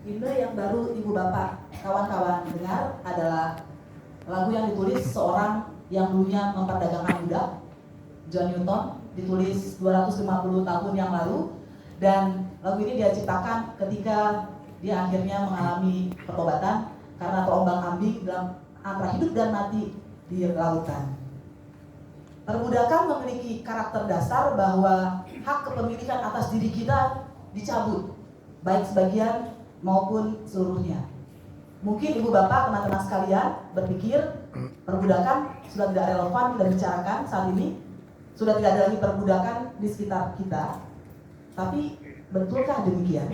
Ini yang baru Ibu Bapak kawan-kawan dengar adalah lagu yang ditulis seorang yang dulunya memperdagangkan budak, John Newton, ditulis 250 tahun yang lalu, dan lagu ini dia ciptakan ketika dia akhirnya mengalami pertobatan karena terombang-ambing dalam antara hidup dan mati di lautan. Perbudakan memiliki karakter dasar bahwa hak kepemilikan atas diri kita dicabut, baik sebagian maupun seluruhnya. Mungkin Ibu Bapak, teman-teman sekalian berpikir perbudakan sudah tidak relevan kita bicarakan saat ini, sudah tidak ada lagi perbudakan di sekitar kita. Tapi betulkah demikian?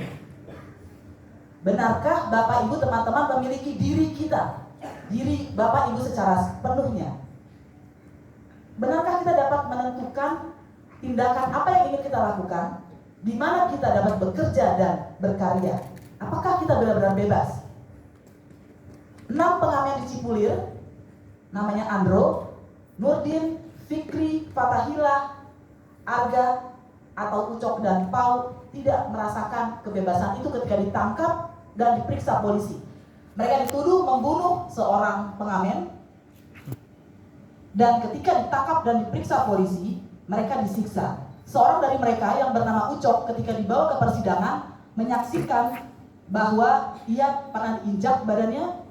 Benarkah Bapak Ibu teman-teman memiliki diri kita, diri Bapak Ibu secara penuhnya? Benarkah kita dapat menentukan tindakan apa yang ingin kita lakukan, di mana kita dapat bekerja dan berkarya? Apakah kita benar-benar bebas? 6 pengamen di Cipulir, namanya Andro, Nurdin, Fikri, Fatahillah, Arga, atau Ucok dan Pau tidak merasakan kebebasan itu ketika ditangkap dan diperiksa polisi. Mereka dituduh membunuh seorang pengamen, dan ketika ditangkap dan diperiksa polisi, mereka disiksa. Seorang dari mereka yang bernama Ucok ketika dibawa ke persidangan menyaksikan bahwa ia pernah diinjak badannya,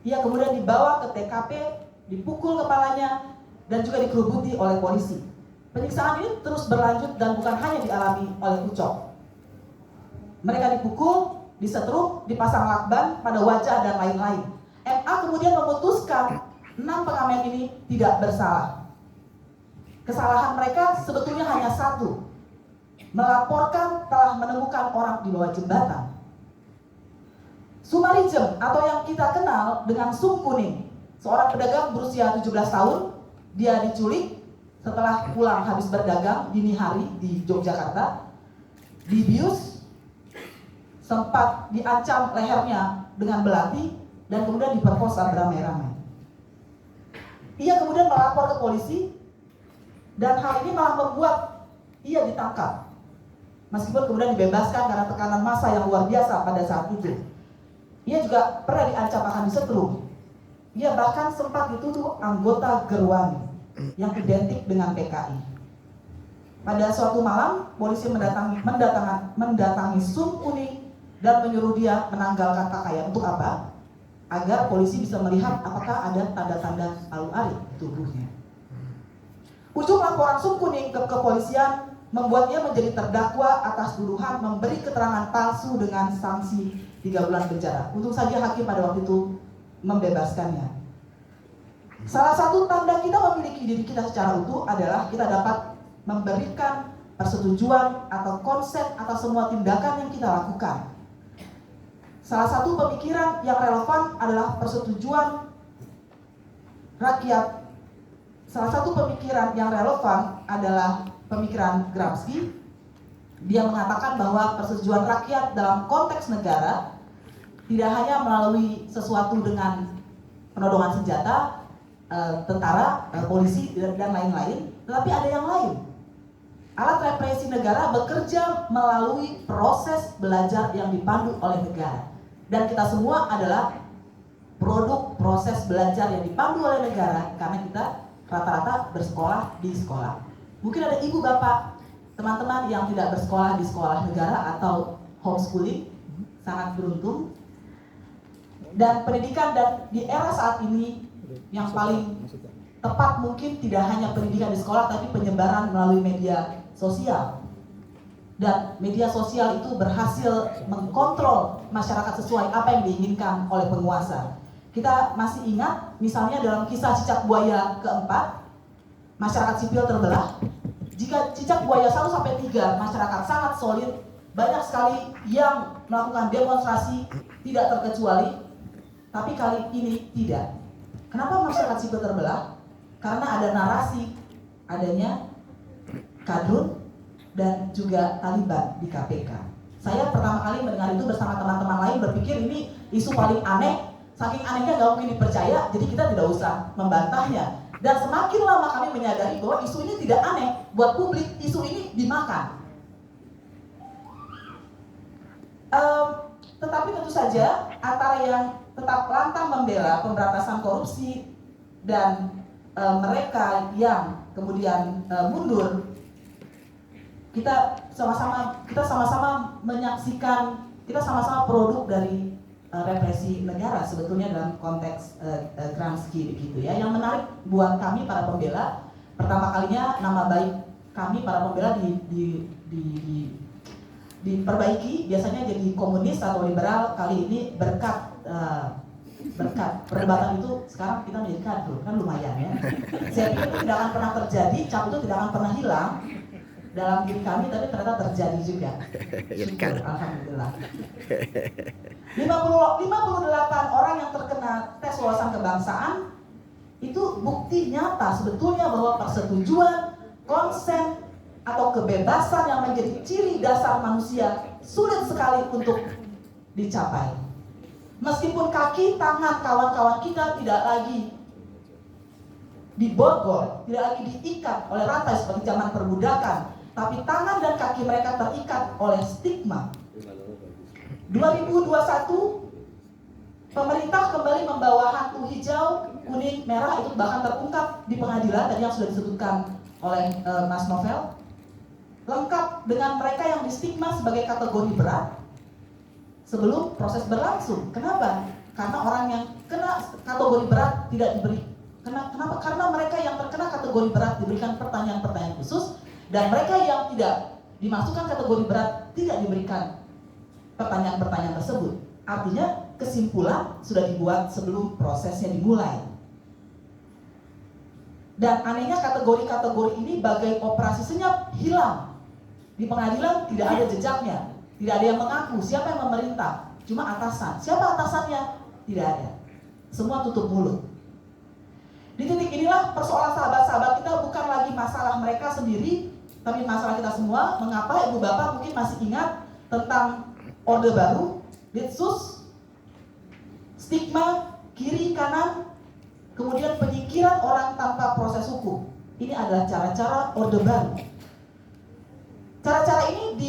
ia kemudian dibawa ke TKP, dipukul kepalanya, dan juga dikerubuti oleh polisi. Penyiksaan ini terus berlanjut dan bukan hanya dialami oleh Ucok. Mereka dipukul, disetrum, dipasang lakban pada wajah dan lain-lain. MA kemudian memutuskan 6 pengamen ini tidak bersalah. Kesalahan mereka sebetulnya hanya satu, melaporkan telah menemukan orang di bawah jembatan. Sumarijem atau yang kita kenal dengan Sum Kuning, seorang pedagang berusia 17 tahun, dia diculik setelah pulang habis berdagang dini hari di Yogyakarta, dibius, sempat diancam lehernya dengan belati, dan kemudian diperkosa beramai-ramai. Ia kemudian melapor ke polisi, dan hal ini malah membuat ia ditangkap. Meskipun kemudian dibebaskan karena tekanan massa yang luar biasa pada saat itu. Ia juga pernah diancam akan disetrum. Ia bahkan sempat dituduh anggota Gerwani yang identik dengan PKI. Pada suatu malam, polisi mendatangi Sum Kuning dan menyuruh dia menanggalkan pakaian. Untuk apa? Agar polisi bisa melihat apakah ada tanda-tanda palu-arit di tubuhnya. Ujung laporan Sum Kuning ke kepolisian membuatnya menjadi terdakwa atas tuduhan memberi keterangan palsu dengan sanksi 3 bulan penjara. Untung saja hakim pada waktu itu membebaskannya. Salah satu tanda kita memiliki diri kita secara utuh adalah kita dapat memberikan persetujuan atau konsep atas semua tindakan yang kita lakukan. Salah satu pemikiran yang relevan adalah persetujuan rakyat. Salah satu pemikiran yang relevan adalah pemikiran Gramsci. Dia mengatakan bahwa persetujuan rakyat dalam konteks negara tidak hanya melalui sesuatu dengan penodongan senjata, tentara, polisi, dan lain-lain, tetapi ada yang lain. Alat represi negara bekerja melalui proses belajar yang dipandu oleh negara. Dan kita semua adalah produk proses belajar yang dipandu oleh negara karena kita rata-rata bersekolah di sekolah. Mungkin ada ibu bapak, teman-teman yang tidak bersekolah di sekolah negara atau homeschooling, sangat beruntung. Dan pendidikan dan di era saat ini yang paling tepat mungkin tidak hanya pendidikan di sekolah, tapi penyebaran melalui media sosial. Dan media sosial itu berhasil mengkontrol masyarakat sesuai apa yang diinginkan oleh penguasa. Kita masih ingat misalnya dalam kisah cicak buaya keempat, masyarakat sipil terbelah. Jika cicak buaya 1-3 masyarakat sangat solid, banyak sekali yang melakukan demonstrasi tidak terkecuali, tapi kali ini tidak. Kenapa masyarakat sipil terbelah? Karena ada narasi adanya kadrun dan juga Taliban di KPK. Saya pertama kali mendengar itu bersama teman-teman lain berpikir ini isu paling aneh, saking anehnya nggak mungkin dipercaya, jadi kita tidak usah membantahnya. Dan semakin lama kami menyadari bahwa isu ini tidak aneh buat publik, isu ini dimakan. Tetapi tentu saja antara yang tetap lantang membela pemberantasan korupsi dan mereka yang kemudian mundur, kita sama-sama menyaksikan, kita sama-sama produk dari represi negara sebetulnya dalam konteks Gramsci begitu ya. Yang menarik buat kami para pembela, pertama kalinya nama baik kami para pembela diperbaiki, biasanya jadi komunis atau liberal, kali ini berkat perdebatan itu sekarang kita menjadi kader, kan lumayan ya. Saya pikir itu tidak akan pernah terjadi, cap itu tidak akan pernah hilang dalam diri kami, tapi ternyata terjadi juga. Syukur, alhamdulillah. 58 orang yang terkena tes wawasan kebangsaan itu bukti nyata sebetulnya bahwa persetujuan, konsen, atau kebebasan yang menjadi ciri dasar manusia sulit sekali untuk dicapai. Meskipun kaki, tangan kawan-kawan kita tidak lagi diborgol, tidak lagi diikat oleh rantai seperti zaman perbudakan, tapi tangan dan kaki mereka terikat oleh stigma. 2021, pemerintah kembali membawa hantu hijau, kuning, merah, itu bahkan terungkap di pengadilan tadi yang sudah disebutkan oleh Mas Novel. Lengkap dengan mereka yang distigma sebagai kategori berat sebelum proses berlangsung. Kenapa? Karena orang yang kena kategori berat tidak diberi. Kenapa? Karena mereka yang terkena kategori berat diberikan pertanyaan-pertanyaan khusus, dan mereka yang tidak dimasukkan kategori berat tidak diberikan pertanyaan-pertanyaan tersebut. Artinya kesimpulan sudah dibuat sebelum prosesnya dimulai. Dan anehnya kategori-kategori ini bagai operasi senyap hilang. Di pengadilan tidak ada jejaknya, tidak ada yang mengaku siapa yang memerintah, cuma atasan. Siapa atasannya? Tidak ada. Semua tutup mulut. Di titik inilah persoalan sahabat-sahabat kita bukan lagi masalah mereka sendiri, tapi masalah kita semua. Mengapa ibu bapak mungkin masih ingat tentang Orde Baru, Litsus, stigma, kiri, kanan, kemudian penyikiran orang tanpa proses hukum. Ini adalah cara-cara Orde Baru. Cara-cara ini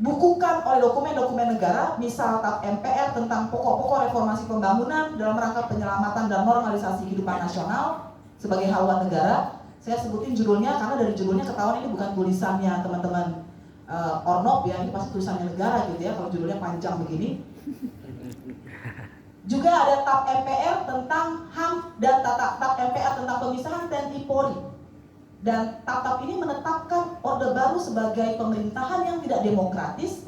dibukukan oleh dokumen-dokumen negara, misal TAP MPR tentang pokok-pokok reformasi pembangunan dalam rangka penyelamatan dan normalisasi kehidupan nasional sebagai haluan negara. Saya sebutin judulnya karena dari judulnya ketahuan ini bukan tulisannya teman-teman Ornop ya, ini pasti tulisannya negara gitu ya kalau judulnya panjang begini. Juga ada TAP MPR tentang HAM dan TAP MPR tentang pemisahan TNI Polri. Dan TAP ini menetapkan Orde Baru sebagai pemerintahan yang tidak demokratis,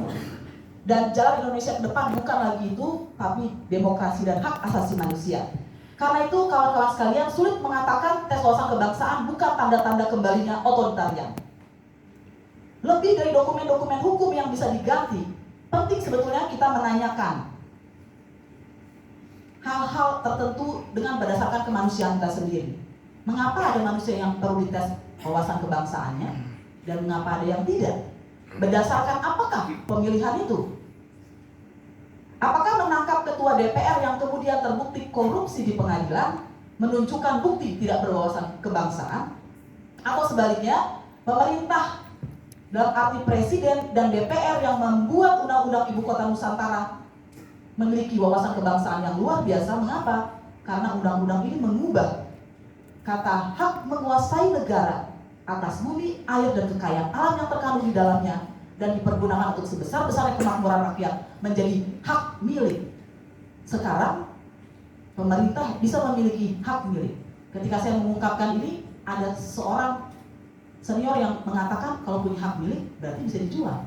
dan jalan Indonesia ke depan bukan lagi itu, tapi demokrasi dan hak asasi manusia. Karena itu kawan-kawan sekalian, sulit mengatakan tes wawasan kebangsaan bukan tanda-tanda kembalinya otoritarian. Lebih dari dokumen-dokumen hukum yang bisa diganti, penting sebetulnya kita menanyakan hal-hal tertentu dengan berdasarkan kemanusiaan kita sendiri. Mengapa ada manusia yang perlu dites wawasan kebangsaannya dan mengapa ada yang tidak? Berdasarkan apakah pemilihan itu? Apakah menangkap ketua DPR yang kemudian terbukti korupsi di pengadilan menunjukkan bukti tidak berwawasan kebangsaan? Atau sebaliknya, pemerintah dalam arti presiden dan DPR yang membuat undang-undang Ibu Kota Nusantara memiliki wawasan kebangsaan yang luar biasa? Mengapa? Karena undang-undang ini mengubah kata hak menguasai negara atas bumi, air, dan kekayaan alam yang terkandung di dalamnya dan dipergunakan untuk sebesar-besarnya kemakmuran rakyat menjadi hak milik. Sekarang pemerintah bisa memiliki hak milik. Ketika saya mengungkapkan ini, ada seorang senior yang mengatakan kalau punya hak milik berarti bisa dijual.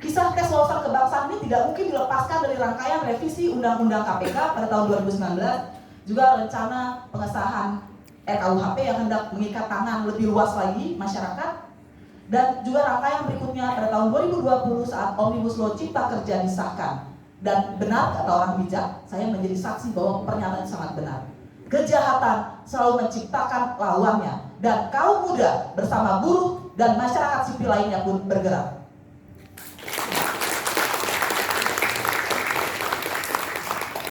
Kisah tes wawasan kebangsaan ini tidak mungkin dilepaskan dari rangkaian revisi Undang-Undang KPK pada tahun 2019. Juga rencana pengesahan RKUHP yang hendak mengikat tangan lebih luas lagi masyarakat. Dan juga rangkaian berikutnya pada tahun 2020 saat Omnibus Law Cipta Kerja disahkan. Dan benar kata orang bijak, saya menjadi saksi bahwa pernyataan sangat benar. Kejahatan selalu menciptakan lawannya, dan kaum muda bersama buruh dan masyarakat sipil lainnya pun bergerak.